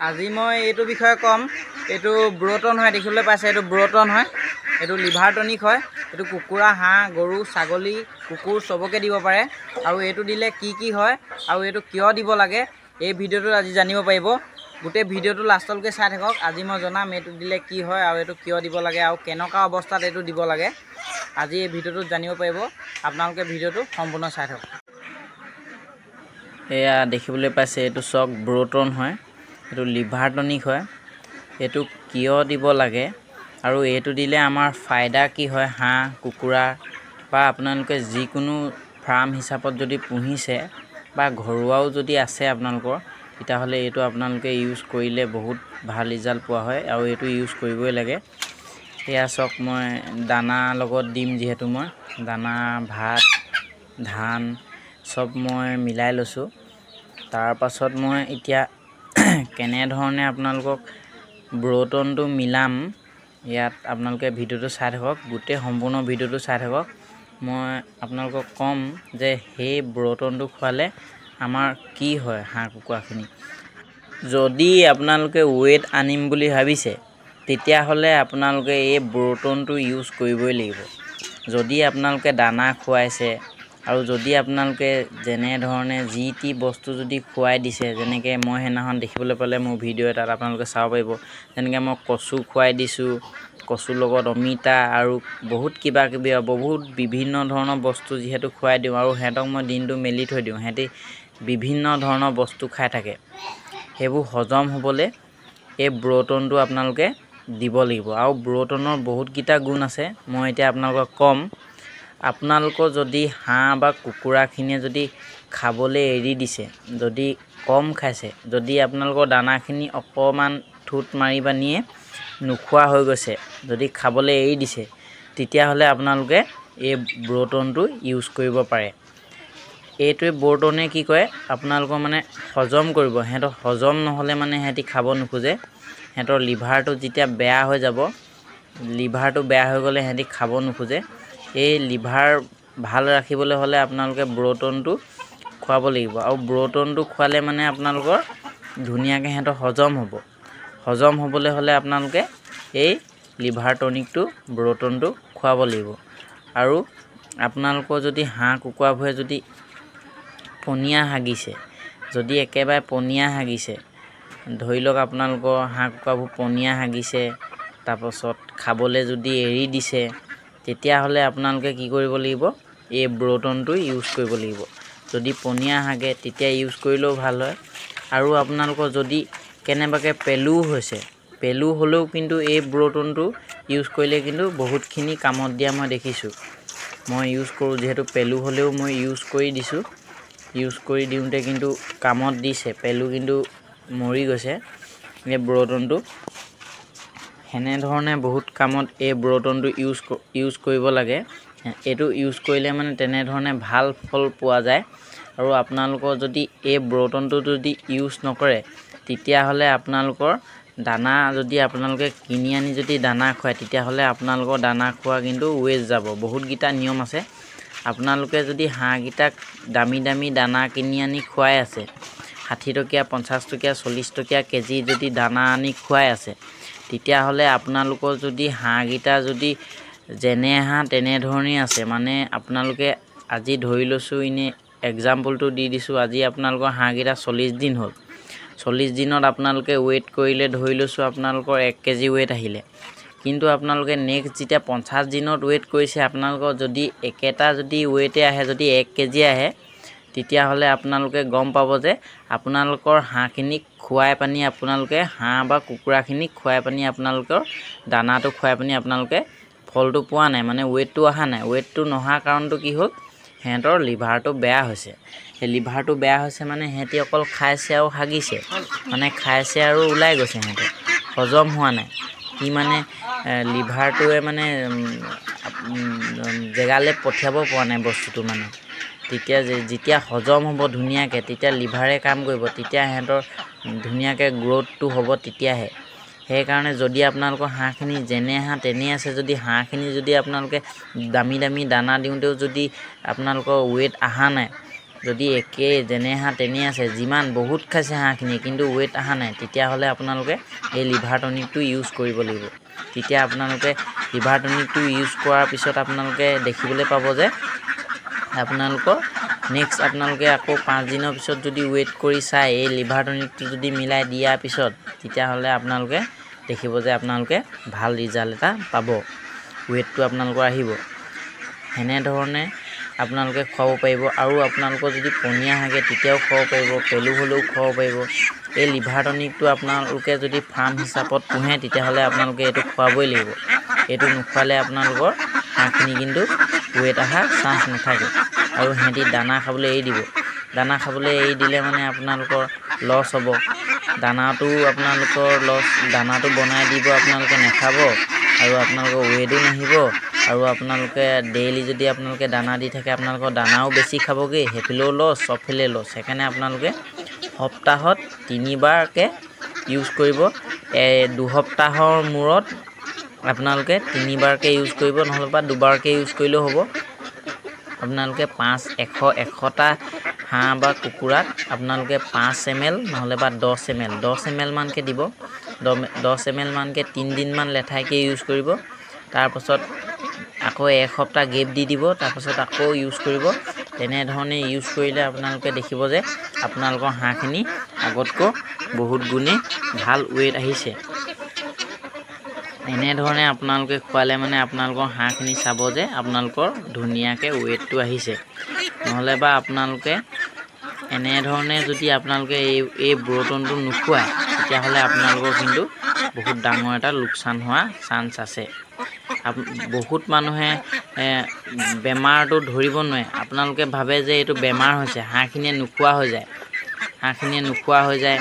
আজি মই এইটো বিষয়ে কম। এইটো ব্ৰটন হয়, দেখিবলৈ পাইছে এইটো ব্ৰটন হয়। এইটো লিভাৰ টনিক হয়। এইটো কুকুৰা, হাঁহ, গৰু, ছাগলী, কুকুৰ চবকে দিব পাৰে। আৰু এইটো দিলে কি হয় আৰু এইটো কিয় দিব লাগে এই ভিডিঅ'টোত আজি জানিব পাৰিব। গোটেই ভিডিঅ'টো লাষ্টলৈকে চাই থাকক। আজি মই জনাম এইটো দিলে কি হয় আৰু এইটো কিয় দিব লাগে আৰু কেনেকুৱা অৱস্থাত এইটো দিব লাগে। আজি এই ভিডিঅ'টোত জানিব পাৰিব। আপোনালোকে ভিডিঅ'টো সম্পূৰ্ণ চাই থাকক। এয়া দেখিবলৈ পাইছে এইটো চক ব্ৰটন হয়। এইটো লিভাৰ টনিক হয়। এইটো কিয় দিব লাগে আৰু এইটো দিলে আমাৰ ফাইদা কি হয়, হাঁহ কুকুৰা বা আপোনালোকে যিকোনো ফাৰ্ম হিচাপত যদি পুহিছে বা ঘৰুৱাও যদি আছে আপোনালোকৰ, তেতিয়াহ'লে এইটো আপোনালোকে ইউজ কৰিলে বহুত ভাল ৰিজাল্ট পোৱা হয় আৰু এইটো ইউজ কৰিবই লাগে। এয়া চক মই দানা লগত দিম, যিহেতু মই দানা, ভাত, ধান চব মই মিলাই লৈছোঁ। তাৰ পাছত মই এতিয়া কেনেধৰণে আপোনালোকক ব্ৰটনটো মিলাম, ইয়াত আপোনালোকে ভিডিঅ'টো চাই থাকক। গোটেই সম্পূৰ্ণ ভিডিঅ'টো চাই থাকক। মই আপোনালোকক ক'ম যে সেই ব্ৰটনটো খোৱালে আমাৰ কি হয় হাঁহ কুকুৰাখিনি। যদি আপোনালোকে ৱেট আনিম বুলি ভাবিছে, তেতিয়াহ'লে আপোনালোকে এই ব্ৰটনটো ইউজ কৰিবই লাগিব। যদি আপোনালোকে দানা খুৱাইছে আৰু যদি আপোনালোকে যেনেধৰণে যি টি বস্তু যদি খুৱাই দিছে, যেনেকৈ মই সেইদিনাখন দেখিবলৈ পালে মোৰ ভিডিঅ' এটাত আপোনালোকে চাব পাৰিব। যেনেকৈ মই কচু খুৱাই দিছোঁ, কচুৰ লগত অমিতা আৰু বহুত কিবা কিবি বহুত বিভিন্ন ধৰণৰ বস্তু যিহেতু খুৱাই দিওঁ আৰু সিহঁতক মই দিনটো মেলি থৈ দিওঁ, সিহঁতি বিভিন্ন ধৰণৰ বস্তু খাই থাকে। সেইবোৰ হজম হ'বলৈ এই ব্ৰটনটো আপোনালোকে দিব লাগিব। আৰু ব্ৰটনৰ বহুতকেইটা গুণ আছে, মই এতিয়া আপোনালোকক ক'ম। আপোনালোকৰ যদি হাঁহ বা কুকুৰাখিনিয়ে যদি খাবলৈ এৰি দিছে, যদি কম খাইছে, যদি আপোনালোকৰ দানাখিনি অকণমান ঠোঁট মাৰি পানিয়ে নোখোৱা হৈ গৈছে, যদি খাবলৈ এৰি দিছে, তেতিয়াহ'লে আপোনালোকে এই ব্ৰটনটো ইউজ কৰিব পাৰে। এইটোৱে ব্ৰটনে কি কৰে, আপোনালোকৰ মানে হজম কৰিব। সিহঁতৰ হজম নহ'লে মানে সিহঁতি খাব নোখোজে। সিহঁতৰ লিভাৰটো যেতিয়া বেয়া হৈ যাব, লিভাৰটো বেয়া হৈ গ'লে সিহঁতি খাব নোখোজে। এই লিভাৰ ভাল ৰাখিবলৈ হ'লে আপোনালোকে ব্ৰটনটো খুৱাব লাগিব। আৰু ব্ৰটনটো খোৱালে মানে আপোনালোকৰ ধুনীয়াকৈ সিহঁতৰ হজম হ'ব। হজম হ'বলৈ হ'লে আপোনালোকে এই লিভাৰ টনিকটো ব্ৰটনটো খুৱাব লাগিব। আৰু আপোনালোকৰ যদি হাঁহ কুকুৰাবোৰে যদি পনীয়া হাগিছে, যদি একেবাৰে পনীয়া হাগিছে, ধৰি লওক আপোনালোকৰ হাঁহ কুকুৰাবোৰ পনীয়া হাগিছে, তাৰপাছত খাবলৈ যদি এৰি দিছে, তেতিয়াহ'লে আপোনালোকে কি কৰিব লাগিব, এই ব্ৰটনটো ইউজ কৰিব লাগিব। যদি পনীয়া হাগে তেতিয়া ইউজ কৰিলেও ভাল হয়। আৰু আপোনালোকৰ যদি কেনেবাকৈ পেলু হৈছে, পেলু হ'লেও কিন্তু এই ব্ৰটনটো ইউজ কৰিলে কিন্তু বহুতখিনি কামত দিয়া মই দেখিছোঁ। মই ইউজ কৰোঁ, যিহেতু পেলু হ'লেও মই ইউজ কৰি দিছোঁ। ইউজ কৰি দিওঁতে কিন্তু কামত দিছে, পেলু কিন্তু মৰি গৈছে এই ব্ৰটনটো। সেনেধৰণে বহুত কামত এই ব্ৰটনটো ইউজ কৰিব লাগে। এইটো ইউজ কৰিলে মানে তেনেধৰণে ভাল ফল পোৱা যায়। আৰু আপোনালোকৰ যদি এই ব্ৰটনটো যদি ইউজ নকৰে, তেতিয়াহ'লে আপোনালোকৰ দানা যদি আপোনালোকে কিনি আনি যদি দানা খুৱায়, তেতিয়াহ'লে আপোনালোকৰ দানা খোৱা কিন্তু ৱেষ্ট যাব। বহুতকেইটা নিয়ম আছে। আপোনালোকে যদি হাঁহকেইটাক দামী দামী দানা কিনি আনি খুৱাই আছে, 60 টকীয়া 50 টকীয়া 40 টকীয়া কেজি যদি দানা আনি খুৱাই আছে, তেতিয়াহ'লে আপোনালোকৰ যদি হাঁহকেইটা যদি যেনে হাঁহ তেনেধৰণেই আছে, মানে আপোনালোকে আজি ধৰি লৈছোঁ, এনেই এক্সাম্পলটো দি দিছোঁ, আজি আপোনালোকৰ হাঁহকেইটা 40 দিন হ'ল। 40 দিনত আপোনালোকে ৱেইট কৰিলে, ধৰি লৈছোঁ আপোনালোকৰ 1 কেজি ৱেইট আহিলে। কিন্তু আপোনালোকে নেক্সট যেতিয়া 50 দিনত ৱেইট কৰিছে, আপোনালোকৰ যদি একেটা যদি ৱেইটে আহে, যদি 1 কেজি আহে, তেতিয়াহ'লে আপোনালোকে গম পাব যে আপোনালোকৰ হাঁহখিনিক খুৱাই পানি, আপোনালোকে হাঁহ বা কুকুৰাখিনিক খুৱাই পানি, আপোনালোকৰ দানাটো খুৱাই পানি আপোনালোকে ফলটো পোৱা নাই, মানে ৱেইটটো অহা নাই। ৱেইটটো নহাৰ কাৰণটো কি হ'ল, সিহঁতৰ লিভাৰটো বেয়া হৈছে। সেই লিভাৰটো বেয়া হৈছে মানে সিহঁতি অকল খাইছে আৰু হাগিছে, মানে খাইছে আৰু ওলাই গৈছে, সিহঁতে হজম হোৱা নাই। কি মানে লিভাৰটোৱে মানে জেগালৈ পঠিয়াব পৰা নাই বস্তুটো মানে। তেতিয়া যেতিয়া হজম হ'ব ধুনীয়াকৈ, তেতিয়া লিভাৰে কাম কৰিব, তেতিয়া সিহঁতৰ ধুনীয়াকৈ গ্ৰ'থটো হ'ব তেতিয়াহে। সেইকাৰণে যদি আপোনালোকৰ হাঁহখিনি যেনে হাঁহ তেনেই আছে, যদি হাঁহখিনি যদি আপোনালোকে দামী দামী দানা দিওঁতেও যদি আপোনালোকৰ ৱেইট অহা নাই, যদি একে যেনে হাঁহ তেনে আছে যিমান বহুত খাইছে হাঁহখিনি কিন্তু ৱেট অহা নাই তেতিয়াহ'লে আপোনালোকে এই লিভাৰ টনিকটো ইউজ কৰিব লাগিব। তেতিয়া আপোনালোকে লিভাৰ টনিকটো ইউজ কৰাৰ পিছত আপোনালোকে দেখিবলৈ পাব যে আপোনালোকৰ নেক্সট আপোনালোকে আকৌ 5 দিনৰ পিছত যদি ৱেট কৰি চাই এই লিভাৰ টনিকটো যদি মিলাই দিয়াৰ পিছত তেতিয়াহ'লে আপোনালোকে দেখিব যে আপোনালোকে ভাল ৰিজাল্ট এটা পাব, ৱেটটো আপোনালোকৰ আহিব। এনেধৰণে আপোনালোকে খুৱাব পাৰিব আৰু আপোনালোকৰ যদি পনীয়া হাগে তেতিয়াও খুৱাব পাৰিব, পেলু হ'লেও খুৱাব পাৰিব। এই লিভাৰ টনিকটো আপোনালোকে যদি ফাৰ্ম হিচাপত পোহে তেতিয়াহ'লে আপোনালোকে এইটো খুৱাবই লাগিব। এইটো নোখোৱালে আপোনালোকৰ হাঁহখিনি কিন্তু ৱেট অহা চান্স নাথাকে। আৰু সিহঁতি দানা খাবলৈ এৰি দিব, দানা খাবলৈ এৰি দিলে মানে আপোনালোকৰ লছ হ'ব, দানাটো আপোনালোকৰ লছ, দানাটো বনাই দিব আপোনালোকে নাখাব আৰু আপোনালোকৰ ৱেটো নাহিব আৰু আপোনালোকে ডেইলি যদি আপোনালোকে দানা দি থাকে আপোনালোকৰ দানাও বেছি খাবগৈ, সেইফালেও লছ চবফালে লছ। সেইকাৰণে আপোনালোকে সপ্তাহত 3 বাৰকৈ ইউজ কৰিব। 2 সপ্তাহৰ মূৰত আপোনালোকে 3 বাৰকৈ ইউজ কৰিব, নহ'লে বা 2 বাৰকৈ ইউজ কৰিলেও হ'ব। আপোনালোকে 100টা হাঁহ বা কুকুৰাত আপোনালোকে 5 ml নহ'লে বা 10 ml মানকৈ দিব। 10 ml মানকৈ 3 দিনমান লেঠাইকৈ ইউজ কৰিব, তাৰপাছত আকৌ 1 সপ্তাহ গেপ দি দিব, তাৰপাছত আকৌ ইউজ কৰিব। তেনেধৰণে ইউজ কৰিলে আপোনালোকে দেখিব যে আপোনালোকৰ হাঁহখিনি আগতকৈ বহুত গুণে ভাল ৱেট আহিছে। এনেধৰণে আপোনালোকে খোৱালে মানে আপোনালোকৰ হাঁহখিনি চাব যে আপোনালোকৰ ধুনীয়াকৈ ৱেটটো আহিছে। নহ'লে বা আপোনালোকে এনেধৰণে যদি আপোনালোকে এই ব্ৰটনটো নোখোৱায় তেতিয়াহ'লে আপোনালোকৰ কিন্তু বহুত ডাঙৰ এটা লোকচান হোৱা চান্স আছে। বহুত মানুহে বেমাৰটো ধৰিব নোৱাৰে, আপোনালোকে ভাবে যে এইটো বেমাৰ হৈছে, হাঁহখিনিয়ে নোখোৱা হৈ যায়,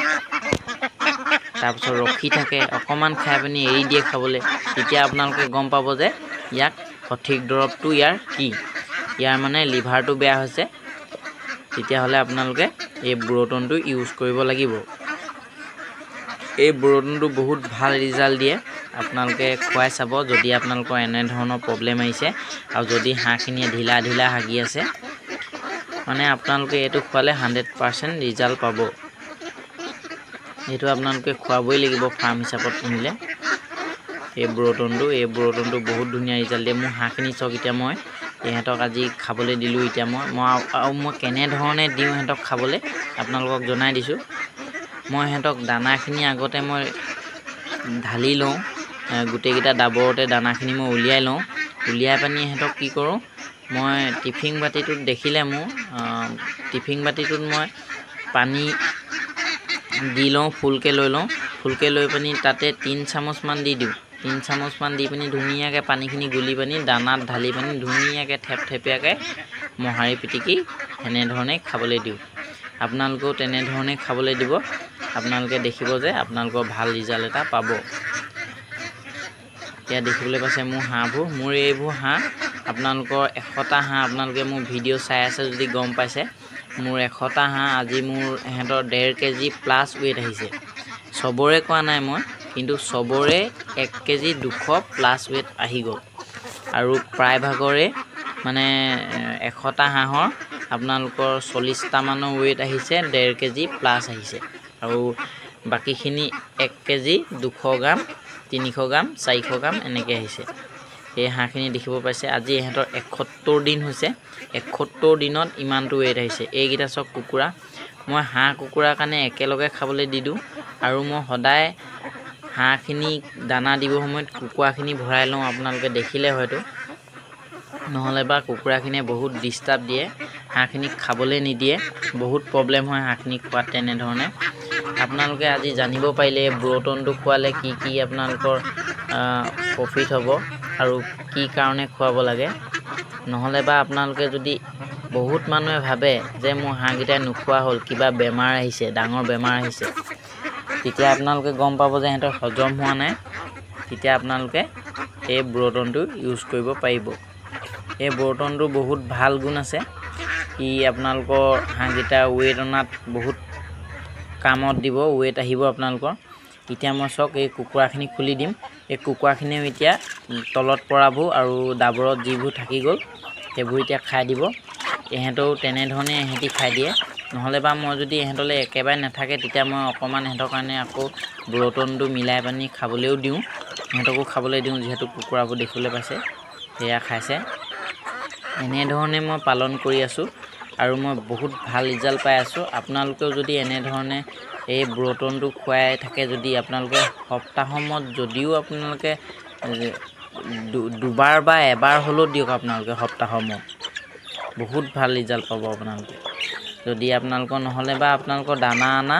তাৰপিছত ৰখি থাকে, অকণমান খাই পিনি এৰি দিয়ে খাবলৈ। তেতিয়া আপোনালোকে গম পাব যে ইয়াক সঠিক দৰৱটো ইয়াৰ কি, ইয়াৰ মানে লিভাৰটো বেয়া হৈছে। তেতিয়াহ'লে আপোনালোকে এই ব্ৰটনটো ইউজ কৰিব লাগিব। এই ব্ৰটনটো বহুত ভাল ৰিজাল্ট দিয়ে, আপোনালোকে খুৱাই চাব যদি আপোনালোকৰ এনেধৰণৰ প্ৰব্লেম আহিছে আৰু যদি হাঁহখিনিয়ে ঢিলা হাগি আছে মানে আপোনালোকে এইটো খোৱালে 100% ৰিজাল্ট পাব। এইটো আপোনালোকে খুৱাবই লাগিব ফাৰ্ম হিচাপত পুহিলে। এই ব্ৰটনটো বহুত ধুনীয়া ৰিজাল্ট দিয়ে। মোৰ হাঁহখিনি চাওক, এতিয়া মই ইহঁতক আজি খাবলৈ দিলোঁ। এতিয়া মই কেনেধৰণে দিওঁ সিহঁতক খাবলৈ আপোনালোকক জনাই দিছোঁ। মই সিহঁতক দানাখিনি আগতে মই ঢালি লওঁ, গোটেইকেইটা ডাবৰতে দানাখিনি মই উলিয়াই লওঁ। উলিয়াই পানি সিহঁতক কি কৰোঁ, মই টিফিন বাতিটোত দেখিলে মোৰ টিফিন বাতিটোত মই পানী দি লওঁ, ফুলকৈ লৈ পানি তাতে 3 চামুচমান দি দিওঁ। 3 চামুচমান দি পিনি ধুনীয়াকৈ পানীখিনি গুলি পানি দানাত ঢালি পানি ধুনীয়াকৈ থেপথেপীয়াকৈ মোহাৰি পিটিকি এনেধৰণে খাবলৈ দিওঁ। আপোনালোকেও তেনেধৰণে খাবলৈ দিব, আপোনালোকে দেখিব যে আপোনালোকৰ ভাল ৰিজাল্ট এটা পাব। এতিয়া দেখিবলৈ পাইছে মোৰ হাঁহবোৰ, মোৰ এইবোৰ হাঁহ আপোনালোকৰ 100টা হাঁহ আপোনালোকে মোৰ ভিডিঅ' চাই আছে যদি গম পাইছে। মোৰ 100টা হাঁহ আজি মোৰ ইহঁতৰ 1.5 কেজি প্লাছ ৱেট আহিছে। চবৰে কোৱা নাই মই, কিন্তু চবৰে 1 কেজি 200 প্লাছ ৱেট আহি গ'ল। আৰু প্ৰায়ভাগৰে মানে 100টা হাঁহৰ আপোনালোকৰ 40টা মানৰ ৱেট আহিছে, 1.5 কেজি প্লাছ আহিছে। আৰু বাকীখিনি 1 কেজি 200 গ্ৰাম 300 গ্ৰাম 400 গ্ৰাম এনেকৈ আহিছে। এই হাঁহখিনি দেখিব পাইছে আজি ইহঁতৰ 71 দিন হৈছে, 71 দিনত ইমানটো ৱেট আহিছে। এইকেইটা চব কুকুৰা, মই হাঁহ কুকুৰাৰ কাৰণে একেলগে খাবলৈ দি দিওঁ আৰু মই সদায় হাঁহখিনি দানা দিব সময়ত কুকুৰাখিনি ভৰাই লওঁ, আপোনালোকে দেখিলে হয়তো। নহ'লে বা কুকুৰাখিনিয়ে বহুত ডিষ্টাৰ্ব দিয়ে, হাঁহখিনিক খাবলৈ নিদিয়ে, বহুত প্ৰব্লেম হয় হাঁহখিনিক খোৱাত। তেনেধৰণে আপোনালোকে আজি জানিব পাৰিলে ব্ৰটনটো খোৱালে কি আপোনালোকৰ প্ৰফিট হ'ব আৰু কি কাৰণে খুৱাব লাগে। নহ'লে বা আপোনালোকে যদি বহুত মানুহে ভাবে যে মোৰ হাঁহকেইটাই নোখোৱা হ'ল, কিবা বেমাৰ আহিছে, ডাঙৰ বেমাৰ আহিছে, তেতিয়া আপোনালোকে গম পাব যে সিহঁতৰ হজম হোৱা নাই। তেতিয়া আপোনালোকে এই ব্ৰটনটো ইউজ কৰিব পাৰিব। এই ব্ৰটনটো বহুত ভাল গুণ আছে, ই আপোনালোকৰ হাঁহকেইটা ৱেট অনাত বহুত কামত দিব, ৱেট আহিব আপোনালোকৰ। এতিয়া মই চাওক এই কুকুৰাখিনি খুলি দিম, এই কুকুৰাখিনিও এতিয়া তলত পৰাবোৰ আৰু ডাবৰত যিবোৰ থাকি গ'ল সেইবোৰ এতিয়া খাই দিব। ইহঁতেও তেনেধৰণে ইহঁতি খাই দিয়ে। নহ'লে বা মই যদি ইহঁতলৈ একেবাৰে নাথাকে তেতিয়া মই অকণমান ইহঁতৰ কাৰণে আকৌ ব্ৰ'টনটো মিলাই পানি খাবলৈও দিওঁ, ইহঁতকো খাবলৈ দিওঁ, যিহেতু কুকুৰাবোৰ দেখিবলৈ পাইছে সেয়া খাইছে। এনেধৰণে মই পালন কৰি আছোঁ আৰু মই বহুত ভাল ৰিজাল্ট পাই আছোঁ। আপোনালোকেও যদি এনেধৰণে এই ব্ৰ'টনটো খুৱাই থাকে, যদি আপোনালোকে সপ্তাহৰ মূৰত যদিও আপোনালোকে দুবাৰ বা এবাৰ হ'লেও দিয়ক, আপোনালোকে সপ্তাহৰ মূৰত বহুত ভাল ৰিজাল্ট পাব আপোনালোকে। যদি আপোনালোকৰ নহ'লে বা আপোনালোকৰ দানা আনা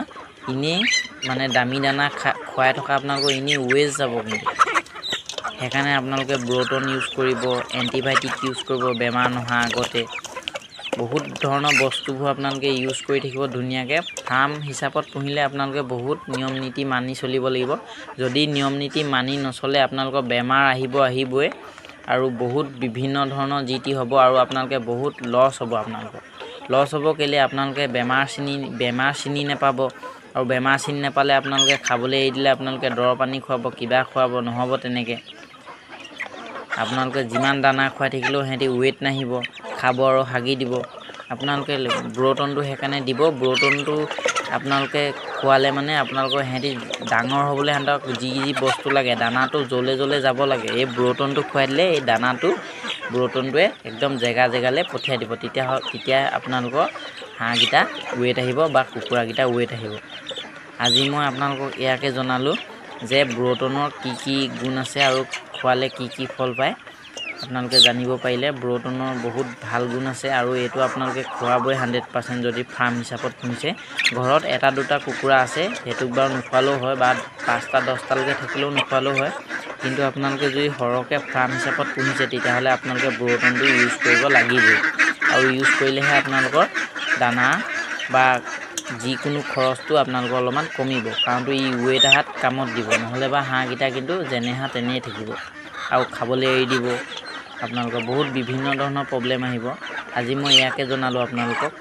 এনেই মানে দামী দানা খুৱাই থকা আপোনালোকৰ এনেই ৱেষ্ট যাব, কিন্তু সেইকাৰণে আপোনালোকে ব্ৰ'টন ইউজ কৰিব, এণ্টিবায়'টিক ইউজ কৰিব বেমাৰ নোহোৱাৰ আগতে। বহুত ধৰণৰ বস্তুবোৰ আপোনালোকে ইউজ কৰি থাকিব ধুনীয়াকৈ। ফাৰ্ম হিচাপত পুহিলে আপোনালোকে বহুত নিয়ম নীতি মানি চলিব লাগিব। যদি নিয়ম নীতি মানি নচলে আপোনালোকৰ বেমাৰ আহিবই আৰু বহুত বিভিন্ন ধৰণৰ যি টি হ'ব আৰু আপোনালোকে বহুত লছ হ'ব। আপোনালোকৰ লছ হ'ব কেলৈ, আপোনালোকে বেমাৰ চিনি নাপাব, আৰু বেমাৰ চিনি নাপালে আপোনালোকে খাবলৈ এৰি দিলে আপোনালোকে দৰৱ পানী খুৱাব, কিবা খুৱাব, নহ'ব তেনেকৈ। আপোনালোকে যিমান দানা খুৱাই থাকিলেও সিহঁতি ৱেইট নাহিব, খাব আৰু হাগি দিব। আপোনালোকে ব্ৰ'টনটো সেইকাৰণে দিব। ব্ৰ'টনটো আপোনালোকে খোৱালে মানে আপোনালোকৰ সিহঁতি ডাঙৰ হ'বলৈ সিহঁতক যি বস্তু লাগে, দানাটো য'লে যাব লাগে, এই ব্ৰ'টনটো খুৱাই দিলে এই ব্ৰ'টনটোৱে একদম জেগালৈ পঠিয়াই দিব। তেতিয়া আপোনালোকৰ হাঁহকেইটা ৱেইট আহিব বা কুকুৰাকেইটা ৱেইট আহিব। আজি মই আপোনালোকক ইয়াকে জনালোঁ যে ব্ৰ'টনৰ কি গুণ আছে আৰু খোৱালে কি ফল পায়। আপোনালোকে জানিব পাৰিলে ব্ৰ'টনৰ বহুত ভাল গুণ আছে, আৰু এইটো আপোনালোকে খোৱাবই 100% যদি ফাৰ্ম হিচাপত পুহিছে। ঘৰত এটা দুটা কুকুৰা আছে, সেইটোক বাৰু নোখোৱালেও হয়, বা 5টা 10টালৈকে থাকিলেও নোখোৱালেও হয়। কিন্তু আপোনালোকে যদি সৰহকৈ ফাৰ্ম হিচাপত পুহিছে তেতিয়াহ'লে আপোনালোকে ব্ৰ'টনটো ইউজ কৰিব লাগিবই, আৰু ইউজ কৰিলেহে আপোনালোকৰ দানা বা যিকোনো খৰচটো আপোনালোকৰ অলপমান কমিব, কাৰণটো ই ৱেইট অহাত কামত দিব। নহ'লে বা হাঁহকেইটা কিন্তু যেনে হাঁহ তেনেই থাকিব আৰু খাবলৈ এৰি দিব, আপোনালোকৰ বহুত বিভিন্ন ধৰণৰ প্ৰব্লেম আহিব। আজি মই ইয়াকে জনালোঁ আপোনালোকক।